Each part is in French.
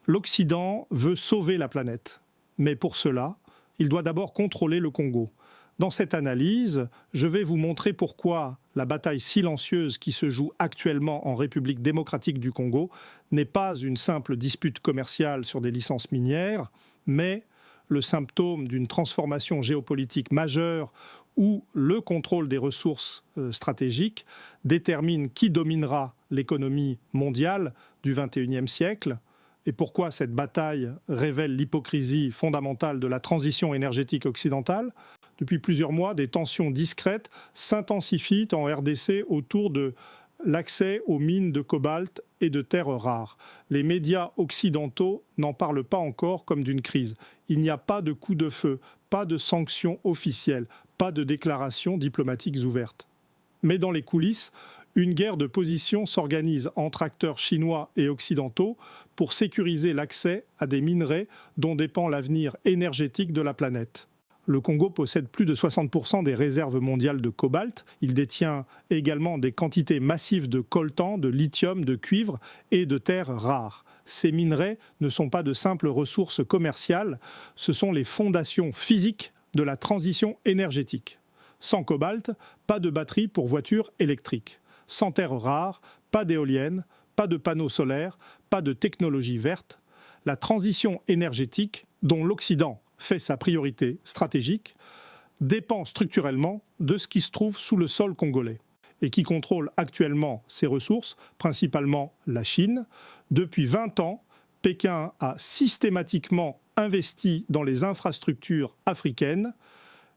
L'Occident veut sauver la planète. Mais pour cela, il doit d'abord contrôler le Congo. Dans cette analyse, je vais vous montrer pourquoi la bataille silencieuse qui se joue actuellement en République démocratique du Congo n'est pas une simple dispute commerciale sur des licences minières, mais le symptôme d'une transformation géopolitique majeure où le contrôle des ressources stratégiques détermine qui dominera l'économie mondiale du XXIe siècle. Et pourquoi cette bataille révèle l'hypocrisie fondamentale de la transition énergétique occidentale. Depuis plusieurs mois, des tensions discrètes s'intensifient en RDC autour de l'accès aux mines de cobalt et de terres rares. Les médias occidentaux n'en parlent pas encore comme d'une crise. Il n'y a pas de coup de feu, pas de sanctions officielles, pas de déclarations diplomatiques ouvertes. Mais dans les coulisses, une guerre de position s'organise entre acteurs chinois et occidentaux pour sécuriser l'accès à des minerais dont dépend l'avenir énergétique de la planète. Le Congo possède plus de 60% des réserves mondiales de cobalt. Il détient également des quantités massives de coltan, de lithium, de cuivre et de terres rares. Ces minerais ne sont pas de simples ressources commerciales, ce sont les fondations physiques de la transition énergétique. Sans cobalt, pas de batterie pour voitures électriques. Sans terres rares, pas d'éoliennes, pas de panneaux solaires, pas de technologie verte. La transition énergétique, dont l'Occident fait sa priorité stratégique, dépend structurellement de ce qui se trouve sous le sol congolais et qui contrôle actuellement ces ressources, principalement la Chine. Depuis 20 ans, Pékin a systématiquement investi dans les infrastructures africaines,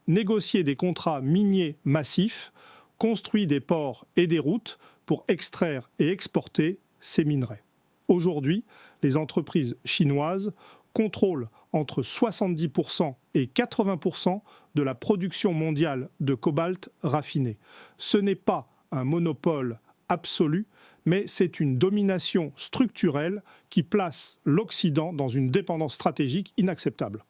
négocié des contrats miniers massifs, construit des ports et des routes pour extraire et exporter ces minerais. Aujourd'hui, les entreprises chinoises contrôlent entre 70% et 80% de la production mondiale de cobalt raffiné. Ce n'est pas un monopole absolu, mais c'est une domination structurelle qui place l'Occident dans une dépendance stratégique inacceptable.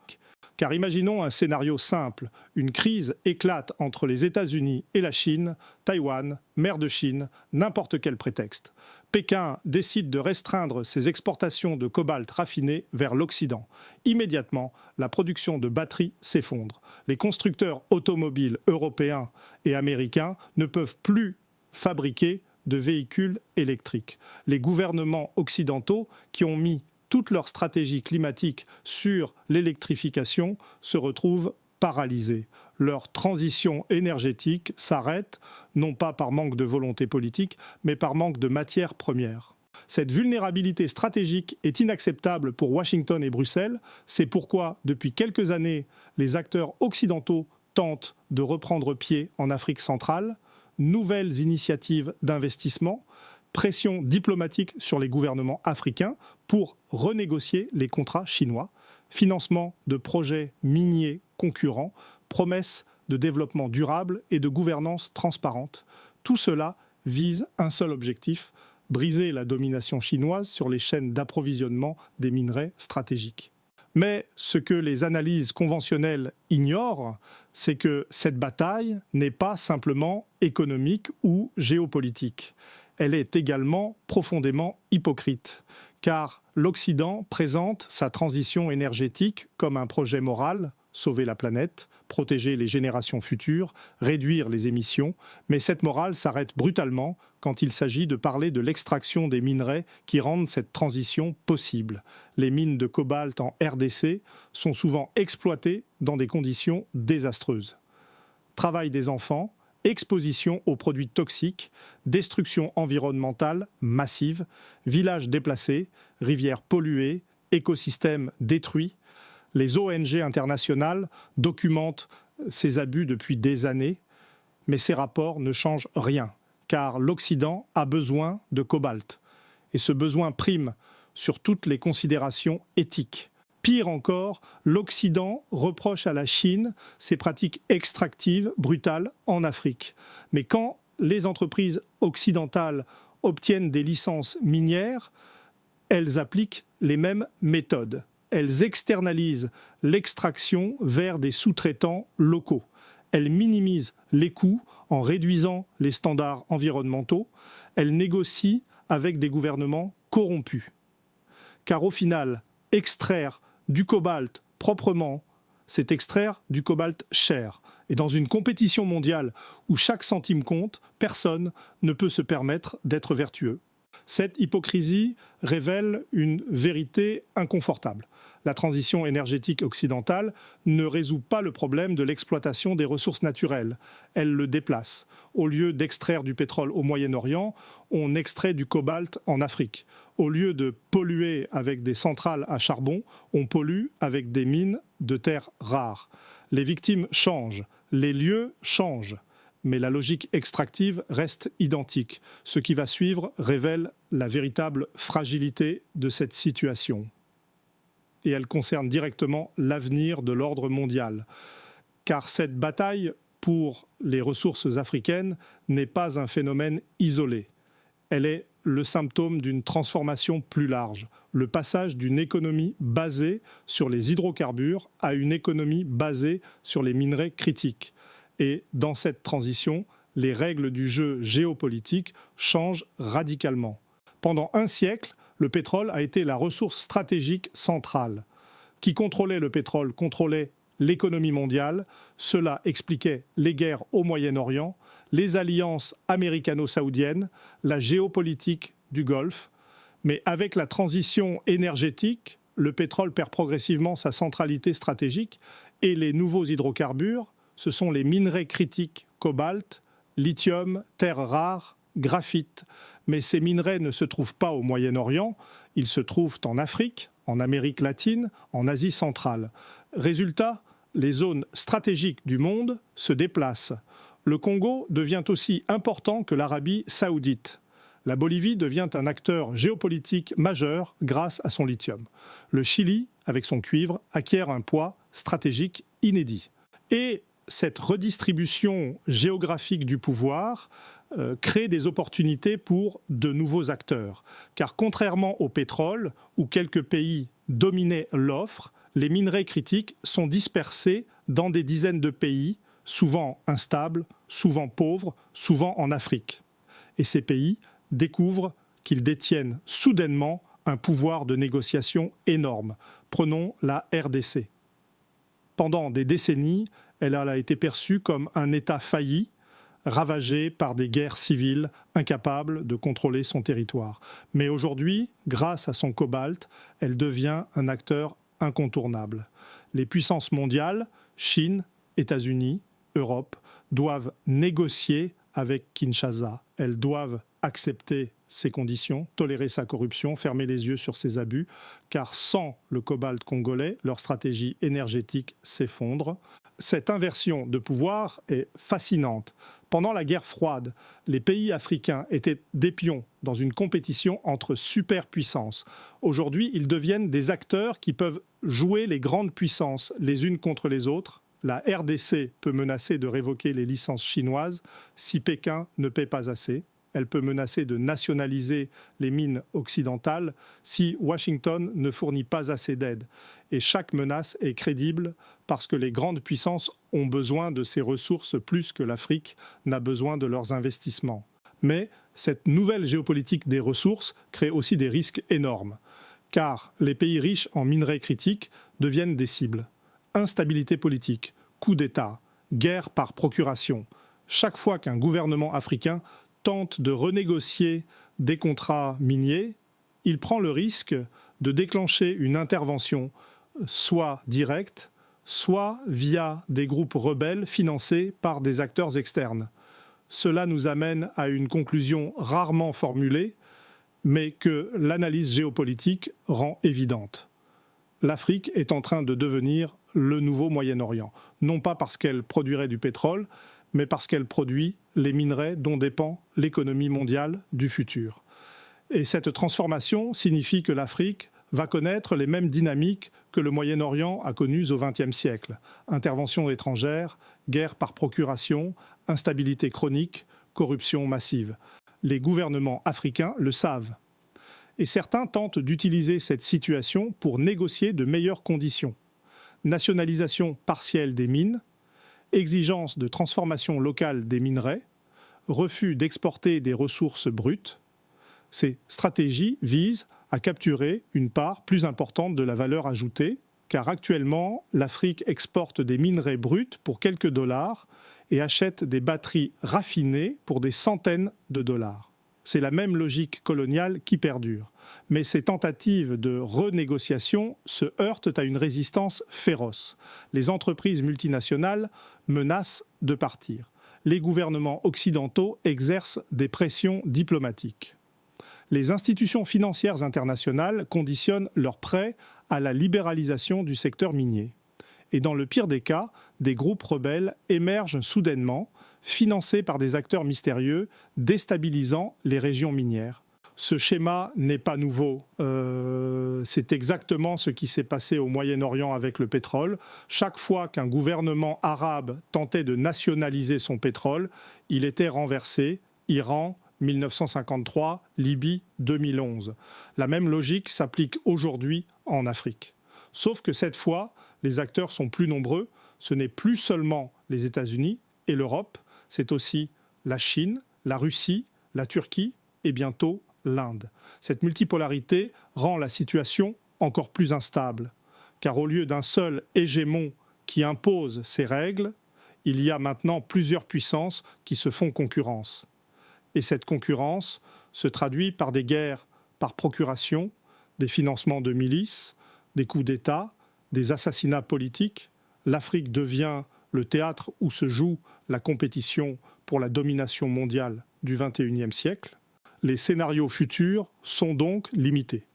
Car imaginons un scénario simple, une crise éclate entre les États-Unis et la Chine, Taïwan, mer de Chine, n'importe quel prétexte. Pékin décide de restreindre ses exportations de cobalt raffiné vers l'Occident. Immédiatement, la production de batteries s'effondre. Les constructeurs automobiles européens et américains ne peuvent plus fabriquer de véhicules électriques. Les gouvernements occidentaux qui ont mis toute leur stratégie climatique sur l'électrification se retrouvent paralysés. Leur transition énergétique s'arrête, non pas par manque de volonté politique, mais par manque de matières premières. Cette vulnérabilité stratégique est inacceptable pour Washington et Bruxelles. C'est pourquoi, depuis quelques années, les acteurs occidentaux tentent de reprendre pied en Afrique centrale. Nouvelles initiatives d'investissement, pression diplomatique sur les gouvernements africains pour renégocier les contrats chinois, financement de projets miniers concurrents, promesses de développement durable et de gouvernance transparente. Tout cela vise un seul objectif, briser la domination chinoise sur les chaînes d'approvisionnement des minerais stratégiques. Mais ce que les analyses conventionnelles ignorent, c'est que cette bataille n'est pas simplement économique ou géopolitique. Elle est également profondément hypocrite, car l'Occident présente sa transition énergétique comme un projet moral, sauver la planète, protéger les générations futures, réduire les émissions, mais cette morale s'arrête brutalement quand il s'agit de parler de l'extraction des minerais qui rendent cette transition possible. Les mines de cobalt en RDC sont souvent exploitées dans des conditions désastreuses. Travail des enfants, exposition aux produits toxiques, destruction environnementale massive, villages déplacés, rivières polluées, écosystèmes détruits. Les ONG internationales documentent ces abus depuis des années, mais ces rapports ne changent rien, car l'Occident a besoin de cobalt. Et ce besoin prime sur toutes les considérations éthiques. Pire encore, l'Occident reproche à la Chine ses pratiques extractives brutales en Afrique. Mais quand les entreprises occidentales obtiennent des licences minières, elles appliquent les mêmes méthodes. Elles externalisent l'extraction vers des sous-traitants locaux. Elles minimisent les coûts en réduisant les standards environnementaux. Elles négocient avec des gouvernements corrompus. Car au final, extraire du cobalt proprement, c'est extraire du cobalt cher. Et dans une compétition mondiale où chaque centime compte, personne ne peut se permettre d'être vertueux. Cette hypocrisie révèle une vérité inconfortable. La transition énergétique occidentale ne résout pas le problème de l'exploitation des ressources naturelles. Elle le déplace. Au lieu d'extraire du pétrole au Moyen-Orient, on extrait du cobalt en Afrique. Au lieu de polluer avec des centrales à charbon, on pollue avec des mines de terres rares. Les victimes changent, les lieux changent. Mais la logique extractive reste identique. Ce qui va suivre révèle la véritable fragilité de cette situation. Et elle concerne directement l'avenir de l'ordre mondial. Car cette bataille pour les ressources africaines n'est pas un phénomène isolé. Elle est le symptôme d'une transformation plus large, le passage d'une économie basée sur les hydrocarbures à une économie basée sur les minerais critiques. Et dans cette transition, les règles du jeu géopolitique changent radicalement. Pendant un siècle, le pétrole a été la ressource stratégique centrale. Qui contrôlait le pétrole contrôlait l'économie mondiale. Cela expliquait les guerres au Moyen-Orient, les alliances américano-saoudiennes, la géopolitique du Golfe. Mais avec la transition énergétique, le pétrole perd progressivement sa centralité stratégique et les nouveaux hydrocarbures, ce sont les minerais critiques cobalt, lithium, terres rares, graphite. Mais ces minerais ne se trouvent pas au Moyen-Orient, ils se trouvent en Afrique, en Amérique latine, en Asie centrale. Résultat, les zones stratégiques du monde se déplacent. Le Congo devient aussi important que l'Arabie saoudite. La Bolivie devient un acteur géopolitique majeur grâce à son lithium. Le Chili, avec son cuivre, acquiert un poids stratégique inédit. Et cette redistribution géographique du pouvoir crée des opportunités pour de nouveaux acteurs. Car contrairement au pétrole, où quelques pays dominaient l'offre, les minerais critiques sont dispersés dans des dizaines de pays, souvent instables, souvent pauvres, souvent en Afrique. Et ces pays découvrent qu'ils détiennent soudainement un pouvoir de négociation énorme. Prenons la RDC. Pendant des décennies, elle a été perçue comme un État failli, ravagé par des guerres civiles, incapable de contrôler son territoire. Mais aujourd'hui, grâce à son cobalt, elle devient un acteur incontournable. Les puissances mondiales, Chine, États-Unis, Europe, doivent négocier avec Kinshasa. Elles doivent accepter ses conditions, tolérer sa corruption, fermer les yeux sur ses abus, car sans le cobalt congolais, leur stratégie énergétique s'effondre. Cette inversion de pouvoir est fascinante. Pendant la guerre froide, les pays africains étaient des pions dans une compétition entre superpuissances. Aujourd'hui, ils deviennent des acteurs qui peuvent jouer les grandes puissances les unes contre les autres. La RDC peut menacer de révoquer les licences chinoises si Pékin ne paie pas assez. Elle peut menacer de nationaliser les mines occidentales si Washington ne fournit pas assez d'aide. Et chaque menace est crédible parce que les grandes puissances ont besoin de ces ressources plus que l'Afrique n'a besoin de leurs investissements. Mais cette nouvelle géopolitique des ressources crée aussi des risques énormes, car les pays riches en minerais critiques deviennent des cibles. Instabilité politique, coup d'État, guerre par procuration. Chaque fois qu'un gouvernement africain tente de renégocier des contrats miniers, il prend le risque de déclencher une intervention, soit directe, soit via des groupes rebelles financés par des acteurs externes. Cela nous amène à une conclusion rarement formulée, mais que l'analyse géopolitique rend évidente. L'Afrique est en train de devenir le nouveau Moyen-Orient, non pas parce qu'elle produirait du pétrole, mais parce qu'elle produit les minerais dont dépend l'économie mondiale du futur. Et cette transformation signifie que l'Afrique va connaître les mêmes dynamiques que le Moyen-Orient a connues au XXe siècle. Intervention étrangère, guerre par procuration, instabilité chronique, corruption massive. Les gouvernements africains le savent. Et certains tentent d'utiliser cette situation pour négocier de meilleures conditions. Nationalisation partielle des mines, exigence de transformation locale des minerais, refus d'exporter des ressources brutes. Ces stratégies visent à capturer une part plus importante de la valeur ajoutée, car actuellement, l'Afrique exporte des minerais bruts pour quelques dollars et achète des batteries raffinées pour des centaines de dollars. C'est la même logique coloniale qui perdure. Mais ces tentatives de renégociation se heurtent à une résistance féroce. Les entreprises multinationales menacent de partir. Les gouvernements occidentaux exercent des pressions diplomatiques. Les institutions financières internationales conditionnent leurs prêts à la libéralisation du secteur minier. Et dans le pire des cas, des groupes rebelles émergent soudainement, financés par des acteurs mystérieux, déstabilisant les régions minières. Ce schéma n'est pas nouveau. C'est exactement ce qui s'est passé au Moyen-Orient avec le pétrole. Chaque fois qu'un gouvernement arabe tentait de nationaliser son pétrole, il était renversé. Iran, 1953, Libye, 2011. La même logique s'applique aujourd'hui en Afrique. Sauf que cette fois, les acteurs sont plus nombreux. Ce n'est plus seulement les États-Unis et l'Europe, c'est aussi la Chine, la Russie, la Turquie et bientôt l'Inde. Cette multipolarité rend la situation encore plus instable, car au lieu d'un seul hégémon qui impose ses règles, il y a maintenant plusieurs puissances qui se font concurrence. Et cette concurrence se traduit par des guerres par procuration, des financements de milices, des coups d'État, des assassinats politiques. L'Afrique devient le théâtre où se joue la compétition pour la domination mondiale du XXIe siècle. Les scénarios futurs sont donc limités.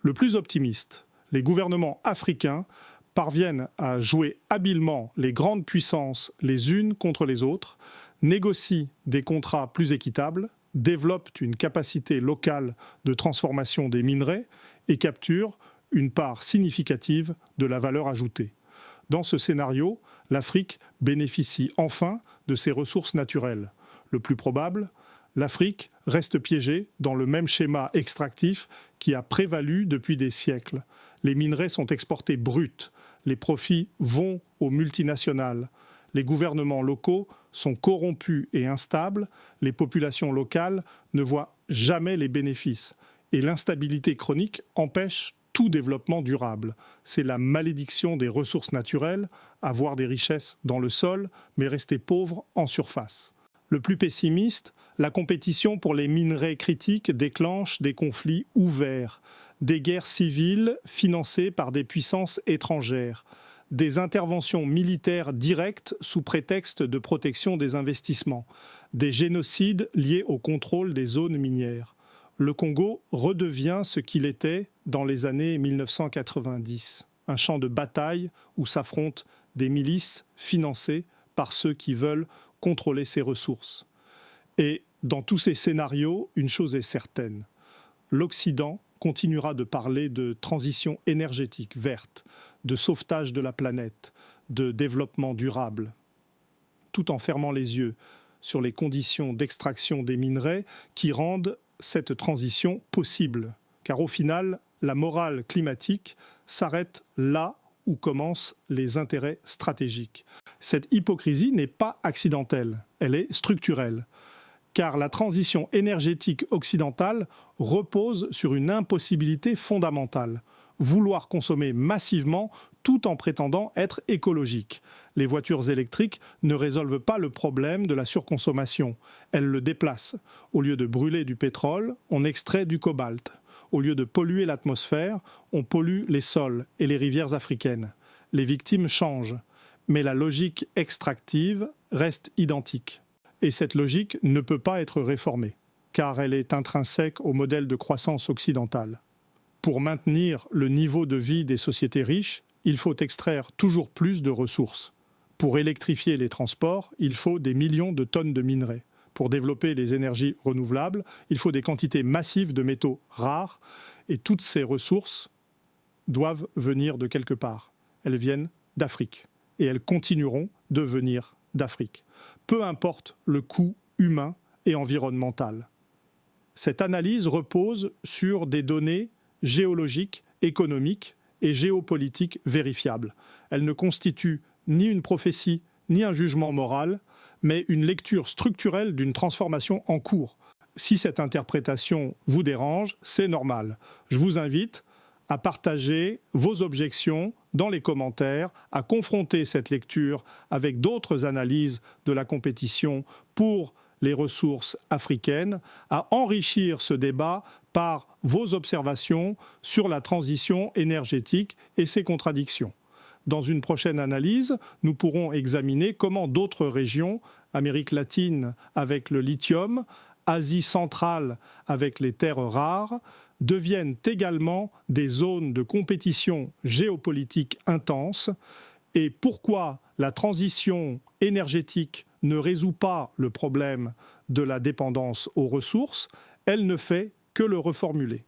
Le plus optimiste, les gouvernements africains parviennent à jouer habilement les grandes puissances les unes contre les autres, négocient des contrats plus équitables, développent une capacité locale de transformation des minerais et capturent une part significative de la valeur ajoutée. Dans ce scénario, l'Afrique bénéficie enfin de ses ressources naturelles. Le plus probable, l'Afrique reste piégée dans le même schéma extractif qui a prévalu depuis des siècles. Les minerais sont exportés bruts, les profits vont aux multinationales, les gouvernements locaux sont corrompus et instables, les populations locales ne voient jamais les bénéfices et l'instabilité chronique empêche tout développement durable. C'est la malédiction des ressources naturelles, avoir des richesses dans le sol, mais rester pauvre en surface. Le plus pessimiste, la compétition pour les minerais critiques déclenche des conflits ouverts, des guerres civiles financées par des puissances étrangères, des interventions militaires directes sous prétexte de protection des investissements, des génocides liés au contrôle des zones minières. Le Congo redevient ce qu'il était dans les années 1990, un champ de bataille où s'affrontent des milices financées par ceux qui veulent contrôler ses ressources. Et dans tous ces scénarios, une chose est certaine, l'Occident continuera de parler de transition énergétique verte, de sauvetage de la planète, de développement durable, tout en fermant les yeux sur les conditions d'extraction des minerais qui rendent cette transition possible. Car au final, la morale climatique s'arrête là où commencent les intérêts stratégiques. Cette hypocrisie n'est pas accidentelle, elle est structurelle. Car la transition énergétique occidentale repose sur une impossibilité fondamentale. Vouloir consommer massivement tout en prétendant être écologique. Les voitures électriques ne résolvent pas le problème de la surconsommation. Elles le déplacent. Au lieu de brûler du pétrole, on extrait du cobalt. Au lieu de polluer l'atmosphère, on pollue les sols et les rivières africaines. Les victimes changent, mais la logique extractive reste identique. Et cette logique ne peut pas être réformée, car elle est intrinsèque au modèle de croissance occidentale. Pour maintenir le niveau de vie des sociétés riches, il faut extraire toujours plus de ressources. Pour électrifier les transports, il faut des millions de tonnes de minerais. Pour développer les énergies renouvelables, il faut des quantités massives de métaux rares et toutes ces ressources doivent venir de quelque part. Elles viennent d'Afrique et elles continueront de venir d'Afrique. Peu importe le coût humain et environnemental. Cette analyse repose sur des données géologiques, économiques et géopolitiques vérifiables. Elle ne constitue ni une prophétie, ni un jugement moral, mais une lecture structurelle d'une transformation en cours. si cette interprétation vous dérange, c'est normal. Je vous invite à partager vos objections dans les commentaires, à confronter cette lecture avec d'autres analyses de la compétition pour les ressources africaines, à enrichir ce débat par vos observations sur la transition énergétique et ses contradictions. Dans une prochaine analyse, nous pourrons examiner comment d'autres régions, Amérique latine avec le lithium, Asie centrale avec les terres rares, deviennent également des zones de compétition géopolitique intense et pourquoi la transition énergétique ne résout pas le problème de la dépendance aux ressources, elle ne fait que le reformuler.